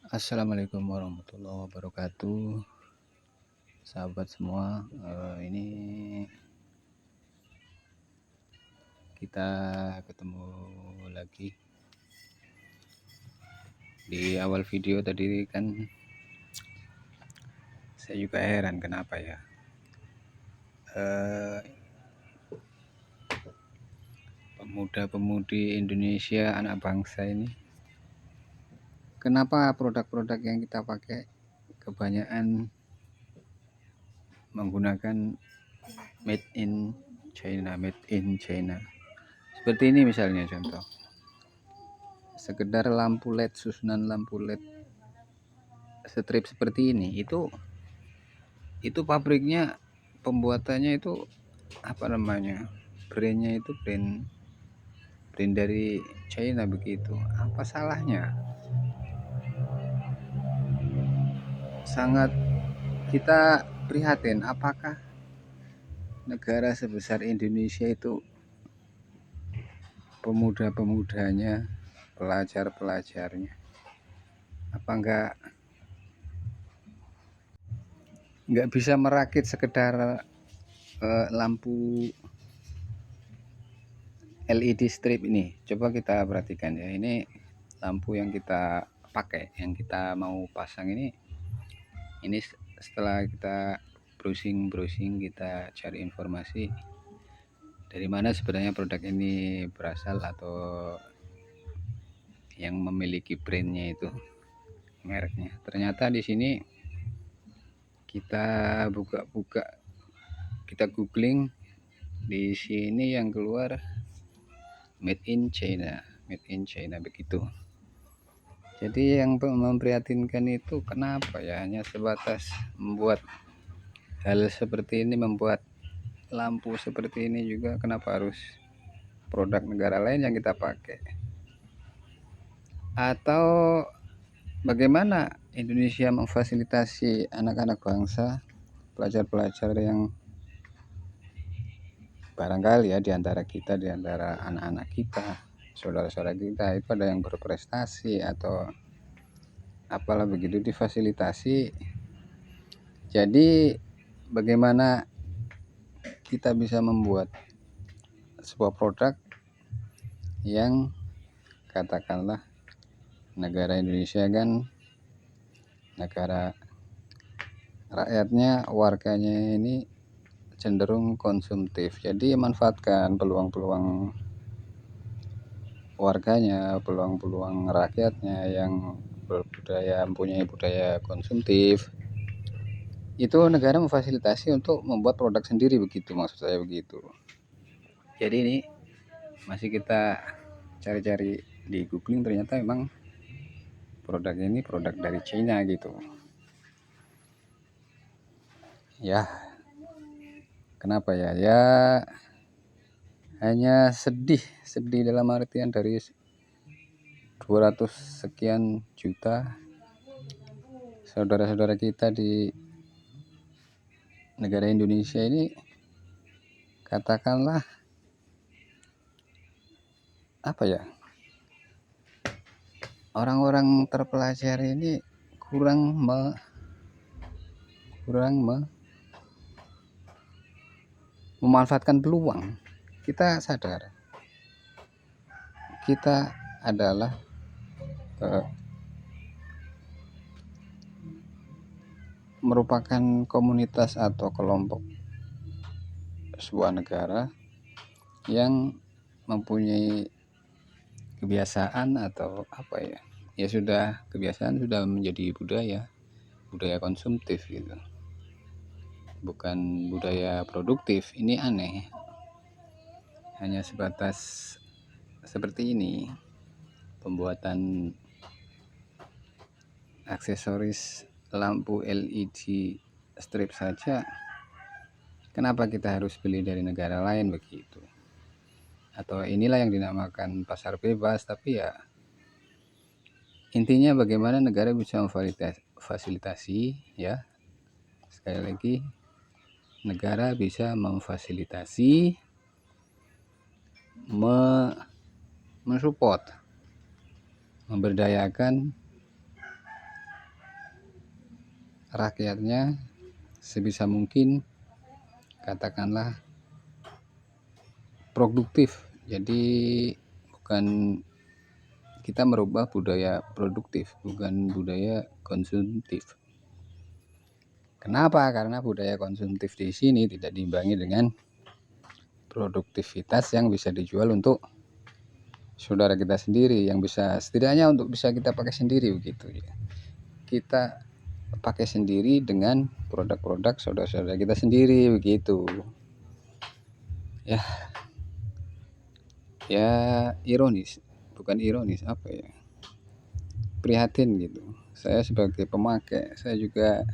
Assalamualaikum warahmatullahi wabarakatuh, sahabat semua. Ini kita ketemu lagi. Di awal video tadi kan saya juga heran kenapa ya pemuda-pemudi Indonesia, anak bangsa ini, kenapa produk-produk yang kita pakai kebanyakan menggunakan made in China. Seperti ini misalnya contoh, sekedar lampu LED, susunan lampu LED strip seperti ini, itu pabriknya, pembuatannya itu apa namanya, brandnya itu brand dari China begitu. Apa salahnya? Sangat kita prihatin, apakah negara sebesar Indonesia itu pemuda-pemudanya, pelajar-pelajarnya, apa nggak bisa merakit sekedar lampu LED strip ini? Coba kita perhatikan ya, ini lampu yang kita pakai, yang kita mau pasang ini setelah kita browsing, kita cari informasi dari mana sebenarnya produk ini berasal, atau yang memiliki brandnya itu, mereknya. Ternyata di sini kita buka-buka, kita googling, di sini yang keluar made in China begitu. Jadi yang memprihatinkan itu kenapa ya hanya sebatas membuat hal seperti ini, membuat lampu seperti ini juga, kenapa harus produk negara lain yang kita pakai? Atau bagaimana Indonesia memfasilitasi anak-anak bangsa, pelajar-pelajar yang barangkali ya diantara kita, diantara anak-anak kita, saudara-saudara kita itu ada yang berprestasi atau apalah begitu, difasilitasi. Jadi bagaimana kita bisa membuat sebuah produk yang katakanlah negara Indonesia kan negara rakyatnya, warganya ini cenderung konsumtif. Jadi manfaatkan peluang-peluang warganya, peluang-peluang rakyatnya yang berbudaya, mempunyai budaya konsumtif, itu negara memfasilitasi untuk membuat produk sendiri begitu, maksud saya begitu. Jadi ini masih kita cari-cari di googling, ternyata memang produk ini produk dari China gitu ya. Kenapa ya hanya sedih dalam artian dari 200 sekian juta saudara-saudara kita di negara Indonesia ini, katakanlah apa ya, orang-orang terpelajar ini kurang memanfaatkan peluang. Kita sadar kita adalah merupakan komunitas atau kelompok sebuah negara yang mempunyai kebiasaan atau apa ya, sudah kebiasaan, sudah menjadi budaya konsumtif gitu, bukan budaya produktif. Ini aneh, hanya sebatas seperti ini, pembuatan aksesoris lampu LED strip saja, kenapa kita harus beli dari negara lain begitu? Atau inilah yang dinamakan pasar bebas. Tapi ya intinya bagaimana negara bisa memfasilitasi ya, sekali lagi, negara bisa memfasilitasi, mensupport, memberdayakan rakyatnya sebisa mungkin katakanlah produktif. Jadi bukan kita merubah budaya produktif, bukan budaya konsumtif. Kenapa? Karena budaya konsumtif di sini tidak diimbangi dengan produktivitas yang bisa dijual untuk saudara kita sendiri, yang bisa setidaknya untuk bisa kita pakai sendiri begitu ya. Kita pakai sendiri dengan produk-produk saudara-saudara kita sendiri begitu. Ya ironis, bukan ironis, apa ya? Prihatin gitu. Saya sebagai pemakai, saya juga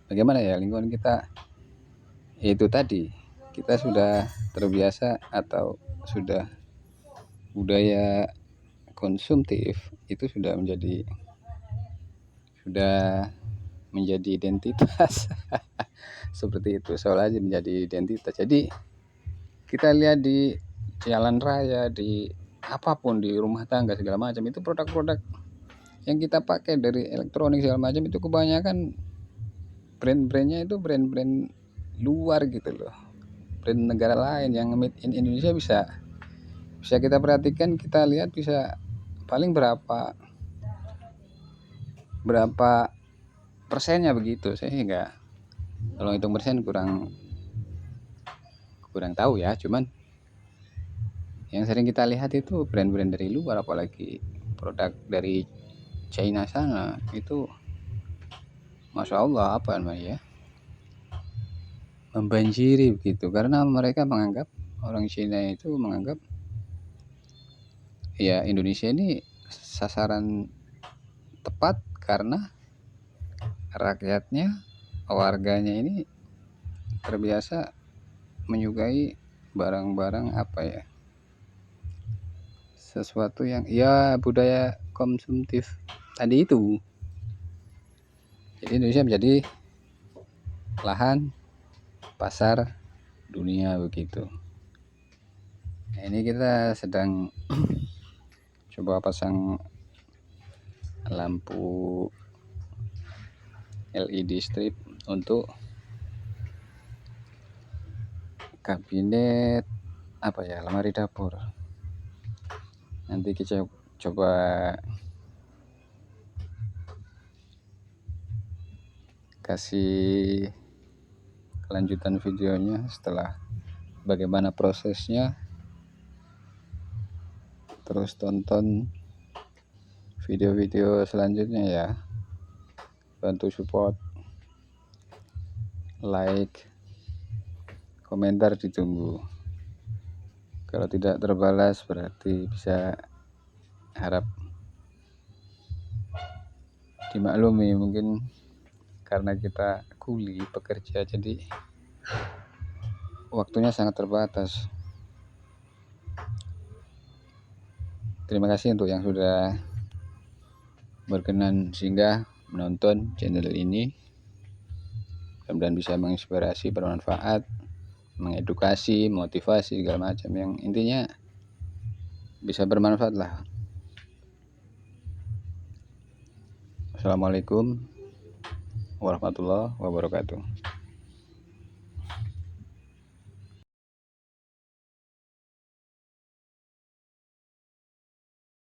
bagaimana ya, lingkungan kita itu tadi, kita sudah terbiasa atau sudah budaya konsumtif itu sudah menjadi identitas. Seperti itu, seolah aja menjadi identitas. Jadi kita lihat di jalan raya, di apapun, di rumah tangga segala macam, itu produk-produk yang kita pakai dari elektronik segala macam itu kebanyakan brand-brandnya itu brand-brand luar gitu loh, brand negara lain. Yang made in Indonesia bisa kita perhatikan, kita lihat bisa paling berapa persennya begitu. Saya nggak, kalau hitung persen kurang tahu ya, cuman yang sering kita lihat itu brand-brand dari luar, apalagi produk dari China sana itu Masya Allah, apa namanya ya, membanjiri begitu. Karena mereka menganggap, orang Cina itu menganggap ya Indonesia ini sasaran tepat karena rakyatnya, warganya ini terbiasa menyukai barang-barang apa ya, sesuatu yang ya budaya konsumtif tadi itu. Jadi Indonesia menjadi lahan pasar dunia begitu. Nah, ini kita sedang coba pasang lampu LED strip untuk kabinet apa ya, lemari dapur. Nanti kita coba kasih kelanjutan videonya setelah bagaimana prosesnya. Terus tonton video-video selanjutnya ya, bantu support, like, komentar ditunggu. Kalau tidak terbalas berarti bisa harap dimaklumi, mungkin karena kita kuli pekerja jadi waktunya sangat terbatas. Terima kasih untuk yang sudah berkenan singgah menonton channel ini. Mudah-mudahan bisa menginspirasi, bermanfaat, mengedukasi, motivasi segala macam, yang intinya bisa bermanfaat lah. Assalamualaikum warahmatullahi wabarakatuh.